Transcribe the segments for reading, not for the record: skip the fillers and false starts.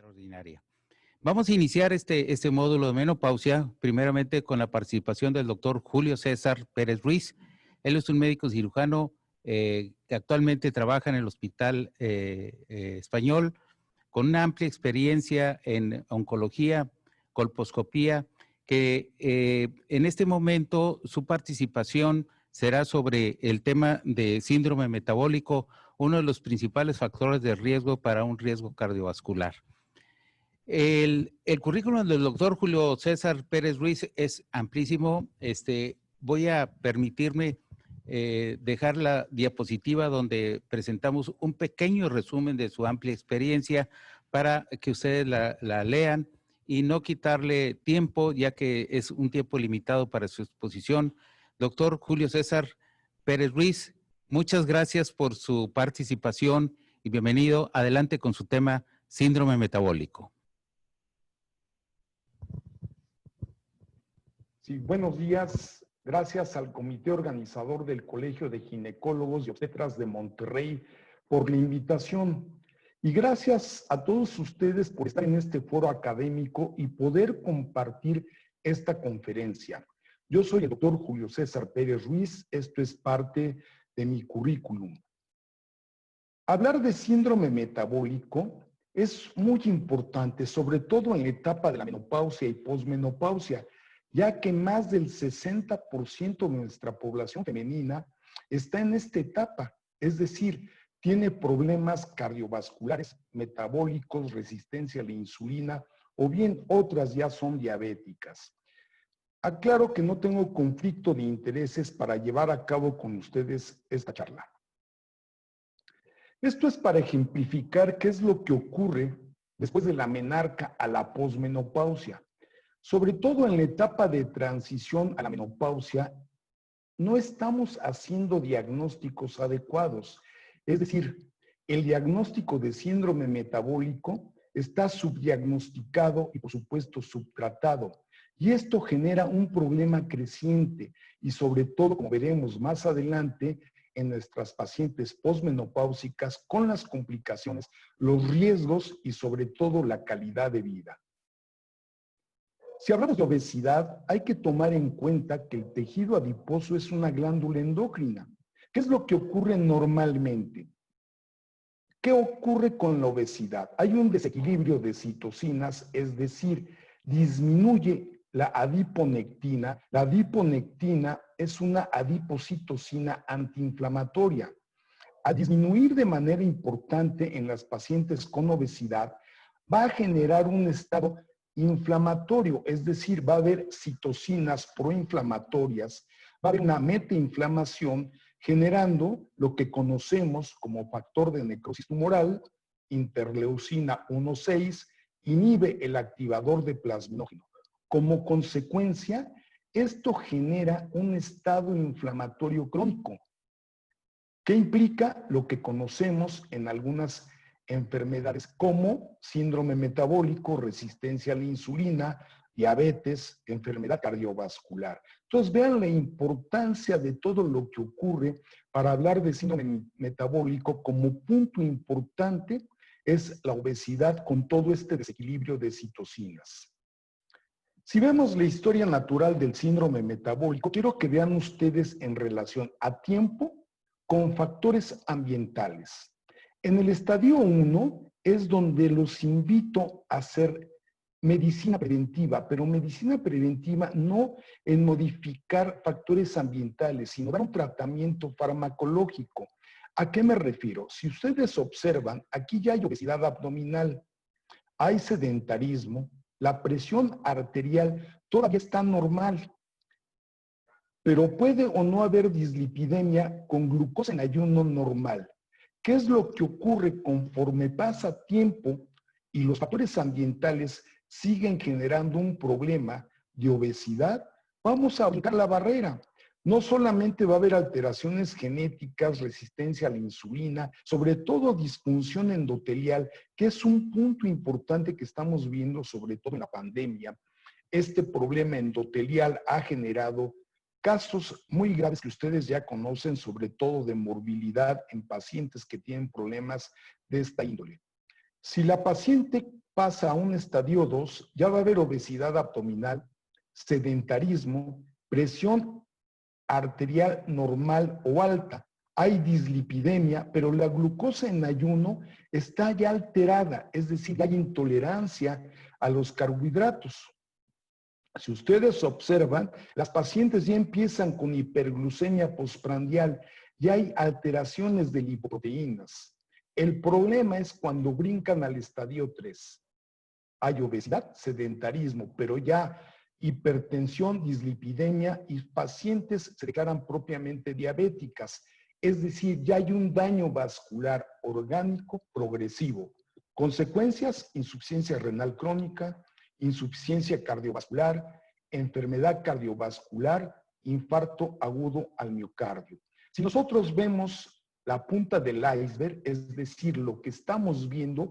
Extraordinaria. Vamos a iniciar este módulo de menopausia, primeramente con la participación del doctor Julio César Pérez Ruiz. Él es un médico cirujano que actualmente trabaja en el Hospital Español, con una amplia experiencia en oncología, colposcopía, que en este momento su participación será sobre el tema de síndrome metabólico, uno de los principales factores de riesgo para un riesgo cardiovascular. El currículum del doctor Julio César Pérez Ruiz es amplísimo. Voy a permitirme dejar la diapositiva donde presentamos un pequeño resumen de su amplia experiencia para que ustedes la lean y no quitarle tiempo, ya que es un tiempo limitado para su exposición. Doctor Julio César Pérez Ruiz, muchas gracias por su participación y bienvenido. Adelante con su tema síndrome metabólico. Sí, buenos días. Gracias al comité organizador del Colegio de Ginecólogos y Obstetras de Monterrey por la invitación. Y gracias a todos ustedes por estar en este foro académico y poder compartir esta conferencia. Yo soy el doctor Julio César Pérez Ruiz. Esto es parte de mi currículum. Hablar de síndrome metabólico es muy importante, sobre todo en la etapa de la menopausia y posmenopausia, ya que más del 60% de nuestra población femenina está en esta etapa, es decir, tiene problemas cardiovasculares, metabólicos, resistencia a la insulina, o bien otras ya son diabéticas. Aclaro que no tengo conflicto de intereses para llevar a cabo con ustedes esta charla. Esto es para ejemplificar qué es lo que ocurre después de la menarca a la posmenopausia. Sobre todo en la etapa de transición a la menopausia, no estamos haciendo diagnósticos adecuados. Es decir, el diagnóstico de síndrome metabólico está subdiagnosticado y, por supuesto, subtratado. Y esto genera un problema creciente y, sobre todo, como veremos más adelante, en nuestras pacientes posmenopáusicas con las complicaciones, los riesgos y, sobre todo, la calidad de vida. Si hablamos de obesidad, hay que tomar en cuenta que el tejido adiposo es una glándula endocrina. ¿Qué es lo que ocurre normalmente? ¿Qué ocurre con la obesidad? Hay un desequilibrio de citocinas, es decir, disminuye la adiponectina. La adiponectina es una adipocitocina antiinflamatoria. A disminuir de manera importante en las pacientes con obesidad, va a generar un estado inflamatorio, es decir, va a haber citocinas proinflamatorias, va a haber una metainflamación generando lo que conocemos como factor de necrosis tumoral, interleucina 1,6, inhibe el activador de plasminógeno. Como consecuencia, esto genera un estado inflamatorio crónico, que implica lo que conocemos en algunas enfermedades como síndrome metabólico, resistencia a la insulina, diabetes, enfermedad cardiovascular. Entonces vean la importancia de todo lo que ocurre para hablar de síndrome metabólico. Como punto importante es la obesidad con todo este desequilibrio de citocinas. Si vemos la historia natural del síndrome metabólico, quiero que vean ustedes en relación a tiempo con factores ambientales. En el estadio 1 es donde los invito a hacer medicina preventiva, pero medicina preventiva no en modificar factores ambientales, sino dar un tratamiento farmacológico. ¿A qué me refiero? Si ustedes observan, aquí ya hay obesidad abdominal, hay sedentarismo, la presión arterial todavía está normal, pero puede o no haber dislipidemia con glucosa en ayuno normal. ¿Qué es lo que ocurre conforme pasa tiempo y los factores ambientales siguen generando un problema de obesidad? Vamos a brincar la barrera. No solamente va a haber alteraciones genéticas, resistencia a la insulina, sobre todo disfunción endotelial, que es un punto importante que estamos viendo sobre todo en la pandemia. Este problema endotelial ha generado casos muy graves que ustedes ya conocen, sobre todo de morbilidad en pacientes que tienen problemas de esta índole. Si la paciente pasa a un estadio 2, ya va a haber obesidad abdominal, sedentarismo, presión arterial normal o alta. Hay dislipidemia, pero la glucosa en ayuno está ya alterada, es decir, hay intolerancia a los carbohidratos. Si ustedes observan, las pacientes ya empiezan con hiperglucemia postprandial, ya hay alteraciones de lipoproteínas. El problema es cuando brincan al estadio 3. Hay obesidad, sedentarismo, pero ya hipertensión, dislipidemia y pacientes se declaran propiamente diabéticas. Es decir, ya hay un daño vascular orgánico progresivo. Consecuencias: insuficiencia renal crónica, insuficiencia cardiovascular, enfermedad cardiovascular, infarto agudo al miocardio. Si nosotros vemos la punta del iceberg, es decir, lo que estamos viendo,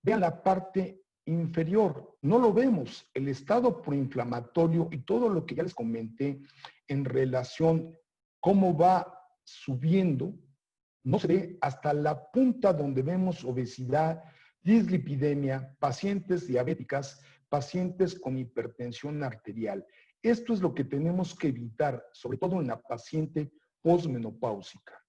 vean la parte inferior, no lo vemos, el estado proinflamatorio y todo lo que ya les comenté en relación cómo va subiendo, no se ve hasta la punta donde vemos obesidad, dislipidemia, pacientes diabéticas, pacientes con hipertensión arterial. Esto es lo que tenemos que evitar, sobre todo en la paciente posmenopáusica.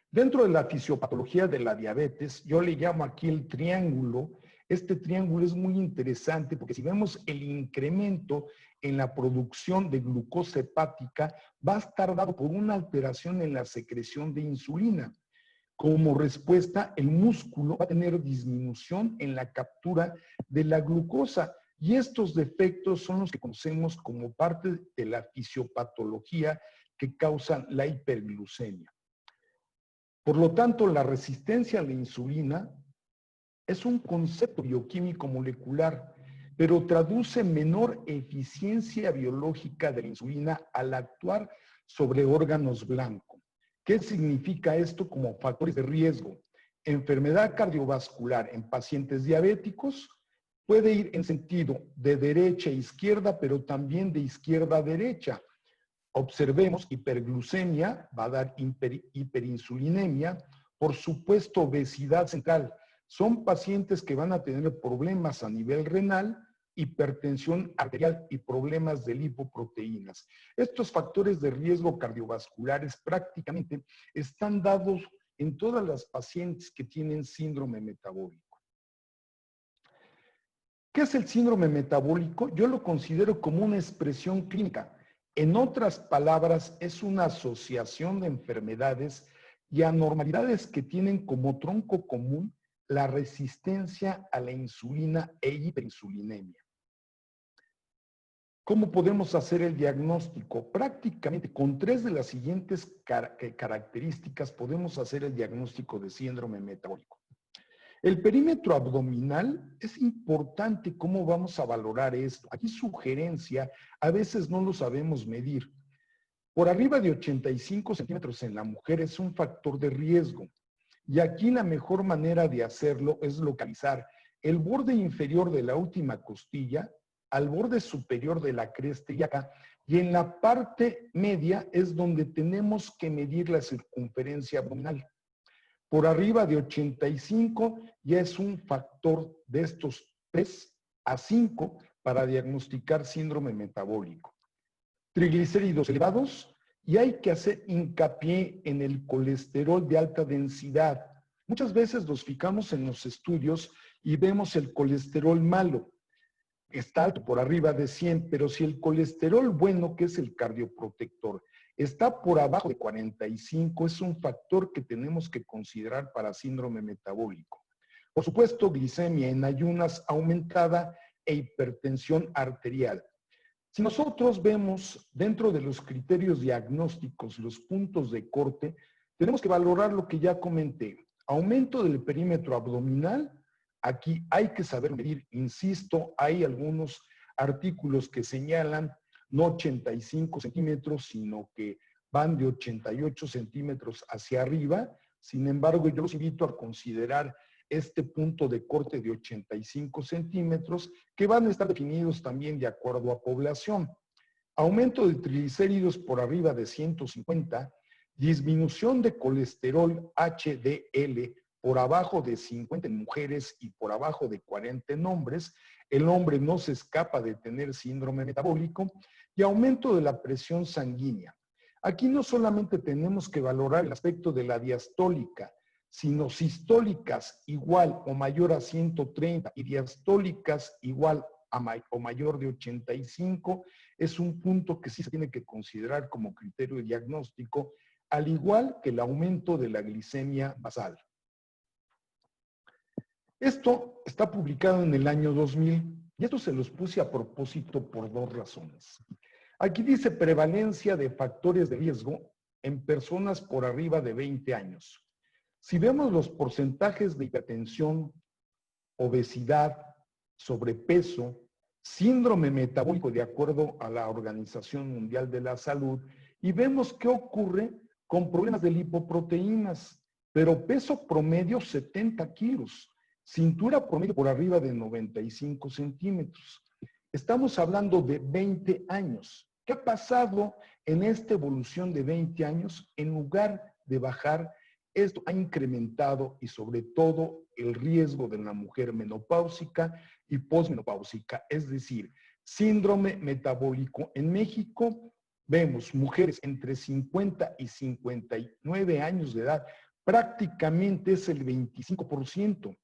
Dentro de la fisiopatología de la diabetes, yo le llamo aquí el triángulo. Este triángulo es muy interesante porque si vemos el incremento en la producción de glucosa hepática, va a estar dado por una alteración en la secreción de insulina. Como respuesta, el músculo va a tener disminución en la captura de la glucosa. Y estos defectos son los que conocemos como parte de la fisiopatología que causan la hiperglucemia. Por lo tanto, la resistencia a la insulina es un concepto bioquímico molecular, pero traduce menor eficiencia biológica de la insulina al actuar sobre órganos blancos. ¿Qué significa esto como factores de riesgo? Enfermedad cardiovascular en pacientes diabéticos puede ir en sentido de derecha a izquierda, pero también de izquierda a derecha. Observemos hiperglucemia, va a dar hiperinsulinemia, por supuesto obesidad central. Son pacientes que van a tener problemas a nivel renal, hipertensión arterial y problemas de lipoproteínas. Estos factores de riesgo cardiovasculares prácticamente están dados en todas las pacientes que tienen síndrome metabólico. ¿Qué es el síndrome metabólico? Yo lo considero como una expresión clínica. En otras palabras, es una asociación de enfermedades y anormalidades que tienen como tronco común la resistencia a la insulina e hiperinsulinemia. ¿Cómo podemos hacer el diagnóstico? Prácticamente con 3 de las siguientes características podemos hacer el diagnóstico de síndrome metabólico. El perímetro abdominal, es importante cómo vamos a valorar esto. Aquí sugerencia, a veces no lo sabemos medir. Por arriba de 85 centímetros en la mujer es un factor de riesgo. Y aquí la mejor manera de hacerlo es localizar el borde inferior de la última costilla al borde superior de la cresta ilíaca, y en la parte media es donde tenemos que medir la circunferencia abdominal. Por arriba de 85 ya es un factor de estos 3 a 5 para diagnosticar síndrome metabólico. Triglicéridos elevados, y hay que hacer hincapié en el colesterol de alta densidad. Muchas veces nos fijamos en los estudios y vemos el colesterol malo. Está alto, por arriba de 100, pero si el colesterol bueno, que es el cardioprotector, está por abajo de 45, es un factor que tenemos que considerar para síndrome metabólico. Por supuesto, glicemia en ayunas aumentada e hipertensión arterial. Si nosotros vemos dentro de los criterios diagnósticos los puntos de corte, tenemos que valorar lo que ya comenté. Aumento del perímetro abdominal. Aquí hay que saber medir, insisto, hay algunos artículos que señalan no 85 centímetros, sino que van de 88 centímetros hacia arriba. Sin embargo, yo los invito a considerar este punto de corte de 85 centímetros, que van a estar definidos también de acuerdo a población. Aumento de triglicéridos por arriba de 150, disminución de colesterol HDL por abajo de 50 en mujeres y por abajo de 40 en hombres. El hombre no se escapa de tener síndrome metabólico y aumento de la presión sanguínea. Aquí no solamente tenemos que valorar el aspecto de la diastólica, sino sistólicas igual o mayor a 130 y diastólicas igual o mayor de 85, es un punto que sí se tiene que considerar como criterio de diagnóstico, al igual que el aumento de la glicemia basal. Esto está publicado en el año 2000 y esto se los puse a propósito por dos razones. Aquí dice prevalencia de factores de riesgo en personas por arriba de 20 años. Si vemos los porcentajes de hipertensión, obesidad, sobrepeso, síndrome metabólico de acuerdo a la Organización Mundial de la Salud, y vemos qué ocurre con problemas de lipoproteínas, pero peso promedio 70 kilos, cintura promedio por arriba de 95 centímetros. Estamos hablando de 20 años. ¿Qué ha pasado en esta evolución de 20 años? En lugar de bajar, esto ha incrementado y sobre todo el riesgo de la mujer menopáusica y posmenopáusica, es decir, síndrome metabólico. En México vemos mujeres entre 50 y 59 años de edad, prácticamente es el 25%.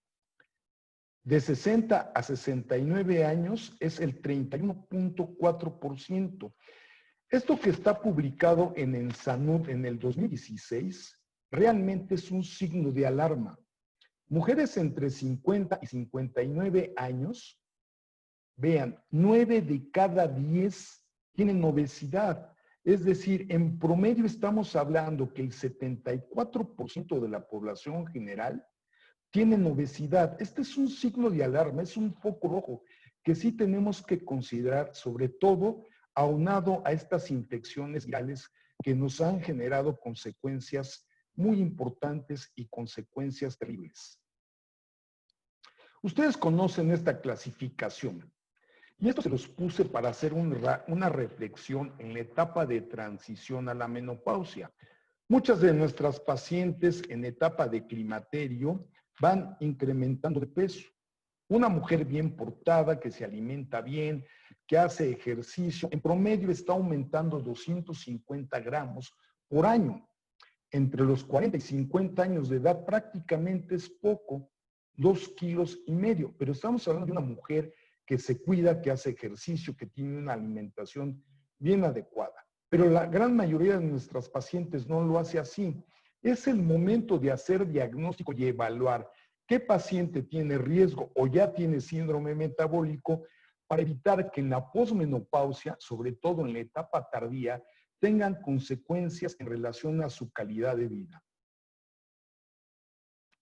De 60 a 69 años es el 31.4%. Esto que está publicado en ENSANUD en el 2016 realmente es un signo de alarma. Mujeres entre 50 y 59 años, vean, 9 de cada 10 tienen obesidad. Es decir, en promedio estamos hablando que el 74% de la población general tienen obesidad. Este es un signo de alarma, es un foco rojo que sí tenemos que considerar, sobre todo aunado a estas infecciones virales que nos han generado consecuencias muy importantes y consecuencias terribles. Ustedes conocen esta clasificación y esto se los puse para hacer una reflexión en la etapa de transición a la menopausia. Muchas de nuestras pacientes en etapa de climaterio van incrementando de peso. Una mujer bien portada, que se alimenta bien, que hace ejercicio, en promedio está aumentando 250 gramos por año. Entre los 40 y 50 años de edad prácticamente es poco, 2,5 kilos, pero estamos hablando de una mujer que se cuida, que hace ejercicio, que tiene una alimentación bien adecuada. Pero la gran mayoría de nuestras pacientes no lo hace así. Es el momento de hacer diagnóstico y evaluar qué paciente tiene riesgo o ya tiene síndrome metabólico para evitar que en la posmenopausia, sobre todo en la etapa tardía, tengan consecuencias en relación a su calidad de vida.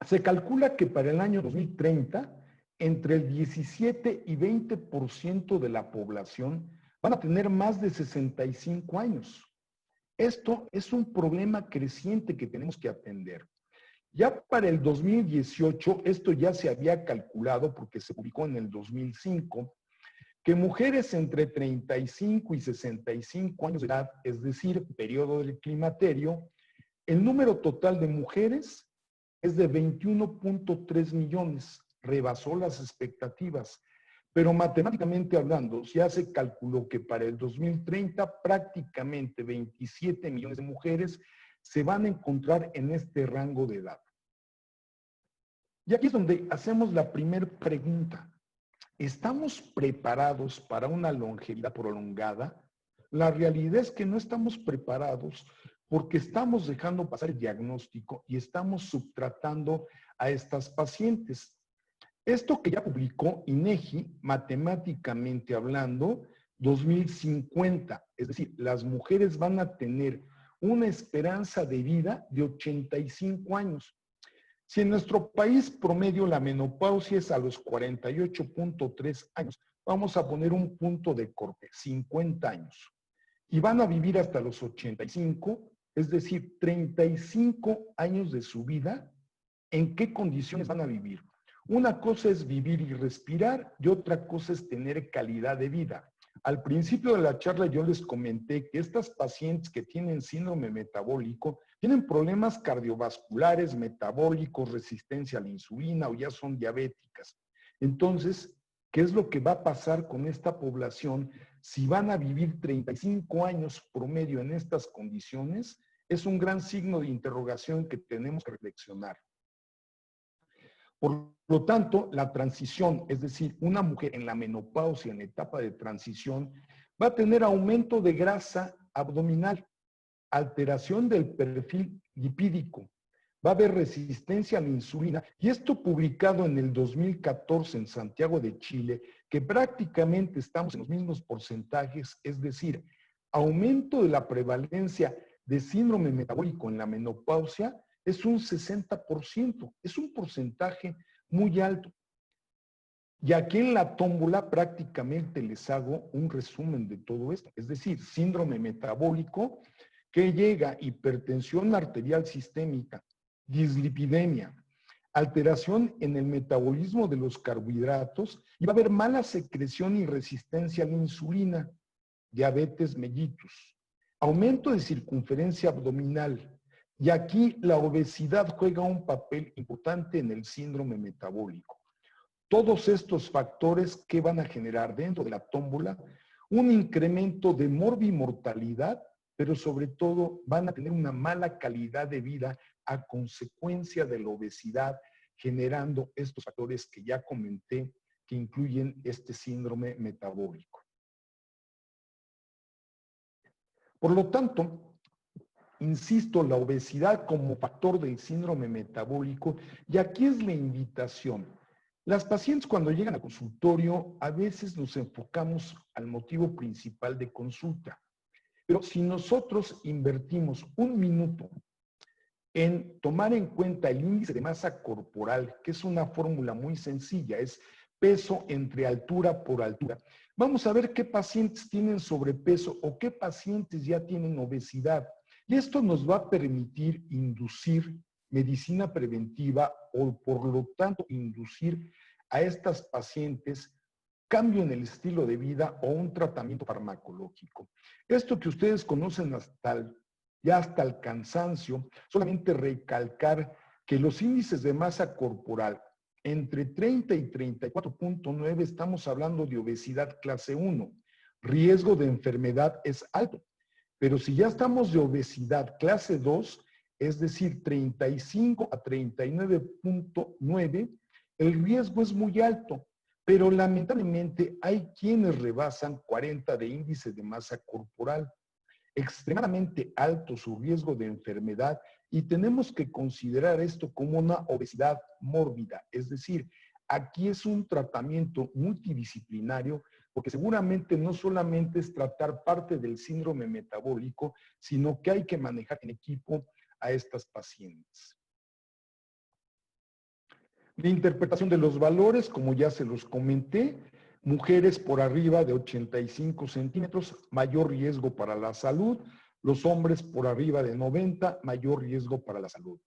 Se calcula que para el año 2030, entre el 17 y 20% de la población van a tener más de 65 años. Esto es un problema creciente que tenemos que atender. Ya para el 2018, esto ya se había calculado porque se publicó en el 2005, que mujeres entre 35 y 65 años de edad, es decir, periodo del climaterio, el número total de mujeres es de 21.3 millones, rebasó las expectativas. Pero matemáticamente hablando, ya se calculó que para el 2030 prácticamente 27 millones de mujeres se van a encontrar en este rango de edad. Y aquí es donde hacemos la primera pregunta. ¿Estamos preparados para una longevidad prolongada? La realidad es que no estamos preparados porque estamos dejando pasar el diagnóstico y estamos subtratando a estas pacientes. Esto que ya publicó INEGI, matemáticamente hablando, 2050, es decir, las mujeres van a tener una esperanza de vida de 85 años. Si en nuestro país promedio la menopausia es a los 48.3 años, vamos a poner un punto de corte, 50 años. Y van a vivir hasta los 85, es decir, 35 años de su vida, ¿en qué condiciones van a vivir? Una cosa es vivir y respirar y otra cosa es tener calidad de vida. Al principio de la charla yo les comenté que estas pacientes que tienen síndrome metabólico tienen problemas cardiovasculares, metabólicos, resistencia a la insulina o ya son diabéticas. Entonces, ¿qué es lo que va a pasar con esta población si van a vivir 35 años promedio en estas condiciones? Es un gran signo de interrogación que tenemos que reflexionar. Por lo tanto, la transición, es decir, una mujer en la menopausia, en la etapa de transición, va a tener aumento de grasa abdominal, alteración del perfil lipídico, va a haber resistencia a la insulina, y esto publicado en el 2014 en Santiago de Chile, que prácticamente estamos en los mismos porcentajes, es decir, aumento de la prevalencia de síndrome metabólico en la menopausia es un 60%, es un porcentaje muy alto. Y aquí en la tómbola prácticamente les hago un resumen de todo esto, es decir, síndrome metabólico que llega hipertensión arterial sistémica, dislipidemia, alteración en el metabolismo de los carbohidratos y va a haber mala secreción y resistencia a la insulina, diabetes mellitus, aumento de circunferencia abdominal. Y aquí la obesidad juega un papel importante en el síndrome metabólico. Todos estos factores que van a generar dentro de la tómbola un incremento de morbimortalidad, pero sobre todo van a tener una mala calidad de vida a consecuencia de la obesidad, generando estos factores que ya comenté que incluyen este síndrome metabólico. Por lo tanto, insisto, la obesidad como factor del síndrome metabólico, y aquí es la invitación. Las pacientes cuando llegan al consultorio, a veces nos enfocamos al motivo principal de consulta. Pero si nosotros invertimos un minuto en tomar en cuenta el índice de masa corporal, que es una fórmula muy sencilla, es peso entre altura por altura, vamos a ver qué pacientes tienen sobrepeso o qué pacientes ya tienen obesidad. Y esto nos va a permitir inducir medicina preventiva o por lo tanto inducir a estas pacientes cambio en el estilo de vida o un tratamiento farmacológico. Esto que ustedes conocen ya hasta el cansancio, solamente recalcar que los índices de masa corporal entre 30 y 34.9 estamos hablando de obesidad clase 1. Riesgo de enfermedad es alto. Pero si ya estamos de obesidad clase 2, es decir, 35 a 39.9, el riesgo es muy alto. Pero lamentablemente hay quienes rebasan 40 de índice de masa corporal. Extremadamente alto su riesgo de enfermedad y tenemos que considerar esto como una obesidad mórbida. Es decir, aquí es un tratamiento multidisciplinario porque seguramente no solamente es tratar parte del síndrome metabólico, sino que hay que manejar en equipo a estas pacientes. La interpretación de los valores, como ya se los comenté, mujeres por arriba de 85 centímetros, mayor riesgo para la salud, los hombres por arriba de 90, mayor riesgo para la salud.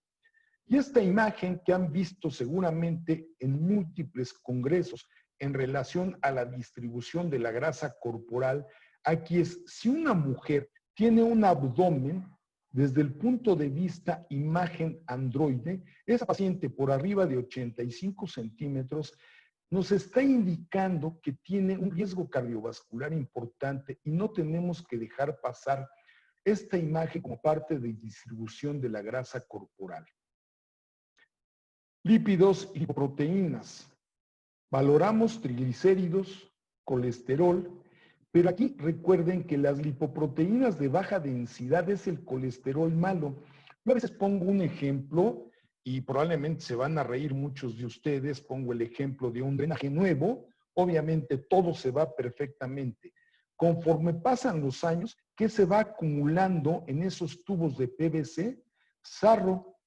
Y esta imagen que han visto seguramente en múltiples congresos en relación a la distribución de la grasa corporal, aquí es, si una mujer tiene un abdomen, desde el punto de vista imagen androide, esa paciente por arriba de 85 centímetros nos está indicando que tiene un riesgo cardiovascular importante y no tenemos que dejar pasar esta imagen como parte de distribución de la grasa corporal. Lípidos y proteínas. Valoramos triglicéridos, colesterol, pero aquí recuerden que las lipoproteínas de baja densidad es el colesterol malo. Yo a veces pongo un ejemplo y probablemente se van a reír muchos de ustedes. Pongo el ejemplo de un drenaje nuevo. Obviamente todo se va perfectamente. Conforme pasan los años, ¿qué se va acumulando en esos tubos de PVC? Sarro.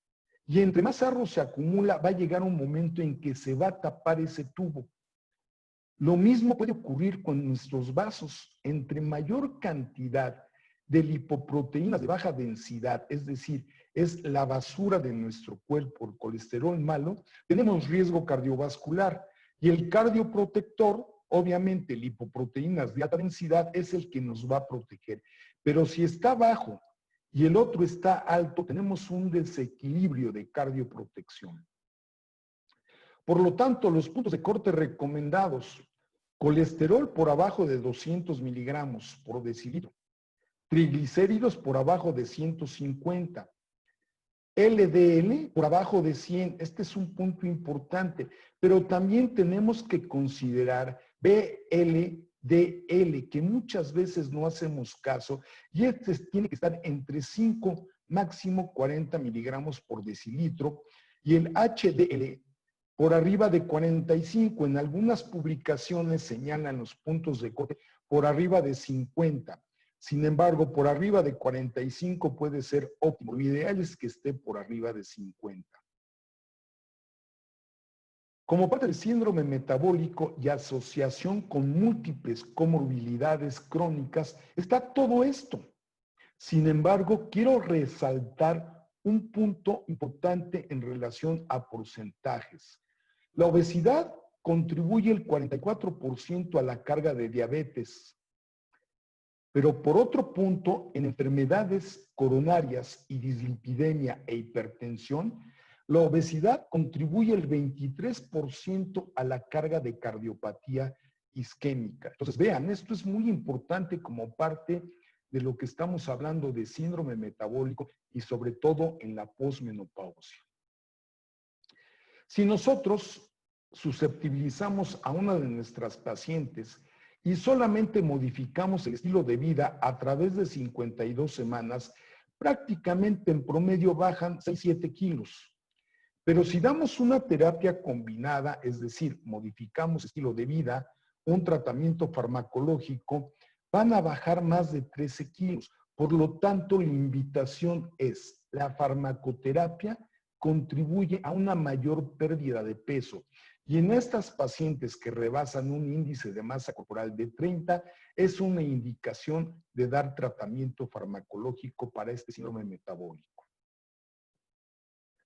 Y entre más sarro se acumula, va a llegar un momento en que se va a tapar ese tubo. Lo mismo puede ocurrir con nuestros vasos. Entre mayor cantidad de lipoproteínas de baja densidad, es decir, es la basura de nuestro cuerpo, el colesterol malo, tenemos riesgo cardiovascular. Y el cardioprotector, obviamente lipoproteínas de alta densidad es el que nos va a proteger. Pero si está bajo y el otro está alto, tenemos un desequilibrio de cardioprotección. Por lo tanto, los puntos de corte recomendados: colesterol por abajo de 200 miligramos por decilitro, triglicéridos por abajo de 150, LDL por abajo de 100. Este es un punto importante, pero también tenemos que considerar VLDL, que muchas veces no hacemos caso, y este tiene que estar entre 5, máximo 40 miligramos por decilitro, y el HDL por arriba de 45. En algunas publicaciones señalan los puntos de corte por arriba de 50. Sin embargo, por arriba de 45 puede ser óptimo. Lo ideal es que esté por arriba de 50. Como parte del síndrome metabólico y asociación con múltiples comorbilidades crónicas, está todo esto. Sin embargo, quiero resaltar un punto importante en relación a porcentajes. La obesidad contribuye el 44% a la carga de diabetes. Pero por otro punto, en enfermedades coronarias y dislipidemia e hipertensión, la obesidad contribuye el 23% a la carga de cardiopatía isquémica. Entonces, vean, esto es muy importante como parte de lo que estamos hablando de síndrome metabólico y sobre todo en la posmenopausia. Si nosotros susceptibilizamos a una de nuestras pacientes y solamente modificamos el estilo de vida a través de 52 semanas, prácticamente en promedio bajan 6-7 kilos. Pero si damos una terapia combinada, es decir, modificamos estilo de vida, un tratamiento farmacológico, van a bajar más de 13 kilos. Por lo tanto, la invitación es: la farmacoterapia contribuye a una mayor pérdida de peso. Y en estas pacientes que rebasan un índice de masa corporal de 30, es una indicación de dar tratamiento farmacológico para este síndrome metabólico.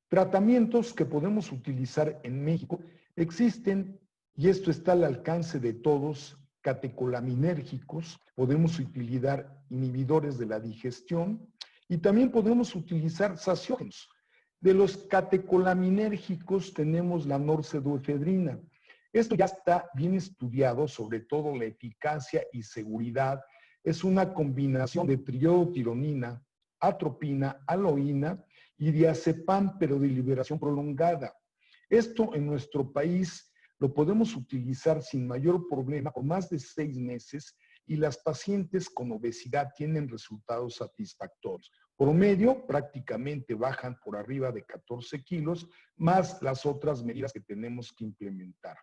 Tratamientos que podemos utilizar en México existen, y esto está al alcance de todos: catecolaminérgicos, podemos utilizar inhibidores de la digestión y también podemos utilizar saciógenos. De los catecolaminérgicos tenemos la norcedoefedrina. Esto ya está bien estudiado, sobre todo la eficacia y seguridad. Es una combinación de triodotironina, atropina, aloína y diazepam, pero de liberación prolongada. Esto en nuestro país lo podemos utilizar sin mayor problema por más de 6 meses y las pacientes con obesidad tienen resultados satisfactorios. Promedio, prácticamente bajan por arriba de 14 kilos, más las otras medidas que tenemos que implementar.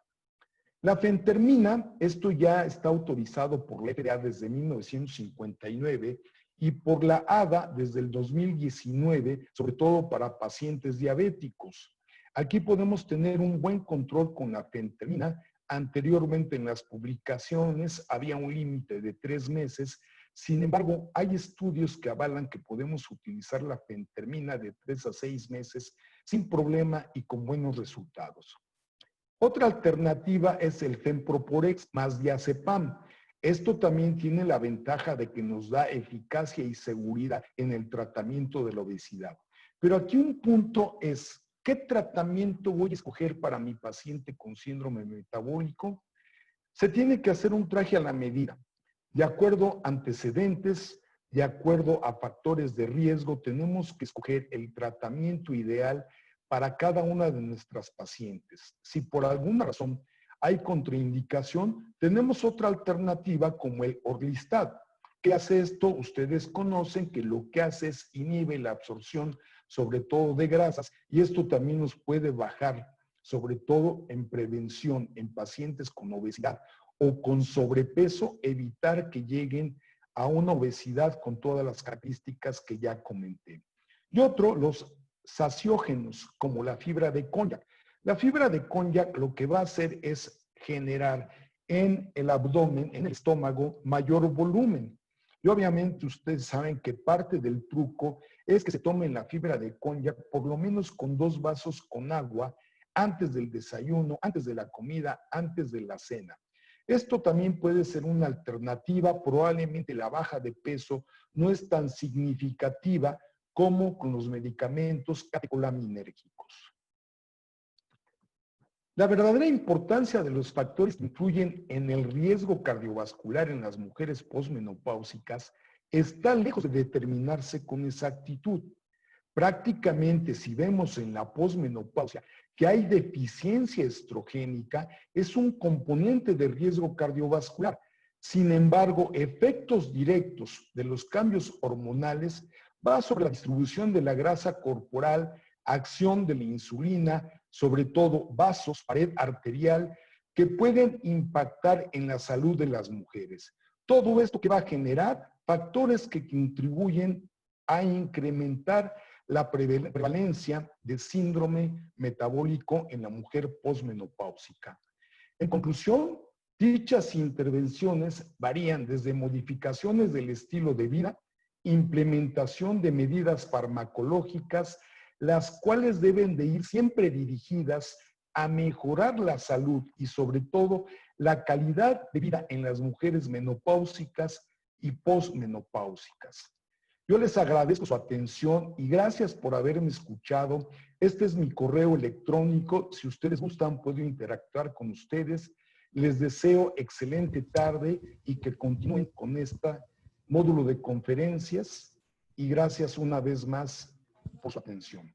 La fentermina, esto ya está autorizado por la FDA desde 1959 y por la ADA desde el 2019, sobre todo para pacientes diabéticos. Aquí podemos tener un buen control con la fentermina. Anteriormente en las publicaciones había un límite de 3 meses. Sin embargo, hay estudios que avalan que podemos utilizar la fentermina de 3 a 6 meses sin problema y con buenos resultados. Otra alternativa es el Femproporex más diazepam. Esto también tiene la ventaja de que nos da eficacia y seguridad en el tratamiento de la obesidad. Pero aquí un punto es: ¿qué tratamiento voy a escoger para mi paciente con síndrome metabólico? Se tiene que hacer un traje a la medida. De acuerdo a antecedentes, de acuerdo a factores de riesgo, tenemos que escoger el tratamiento ideal para cada una de nuestras pacientes. Si por alguna razón hay contraindicación, tenemos otra alternativa como el Orlistat. ¿Qué hace esto? Ustedes conocen que lo que hace es inhibe la absorción, sobre todo de grasas, y esto también nos puede bajar, sobre todo en prevención en pacientes con obesidad o con sobrepeso, evitar que lleguen a una obesidad con todas las características que ya comenté. Y otro, los saciógenos, como la fibra de cognac. La fibra de cognac lo que va a hacer es generar en el abdomen, en el estómago, mayor volumen. Y obviamente ustedes saben que parte del truco es que se tomen la fibra de cognac por lo menos con 2 vasos con agua antes del desayuno, antes de la comida, antes de la cena. Esto también puede ser una alternativa. Probablemente la baja de peso no es tan significativa como con los medicamentos catecolaminérgicos. La verdadera importancia de los factores que influyen en el riesgo cardiovascular en las mujeres posmenopáusicas está lejos de determinarse con exactitud. Prácticamente, si vemos en la posmenopausia que hay deficiencia estrogénica, es un componente de riesgo cardiovascular. Sin embargo, efectos directos de los cambios hormonales va sobre la distribución de la grasa corporal, acción de la insulina, sobre todo vasos, pared arterial, que pueden impactar en la salud de las mujeres. Todo esto que va a generar factores que contribuyen a incrementar la prevalencia de síndrome metabólico en la mujer posmenopáusica. En conclusión, dichas intervenciones varían desde modificaciones del estilo de vida, implementación de medidas farmacológicas, las cuales deben de ir siempre dirigidas a mejorar la salud y sobre todo la calidad de vida en las mujeres menopáusicas y posmenopáusicas. Yo les agradezco su atención y gracias por haberme escuchado. Este es mi correo electrónico. Si ustedes gustan, puedo interactuar con ustedes. Les deseo excelente tarde y que continúen con este módulo de conferencias. Y gracias una vez más por su atención.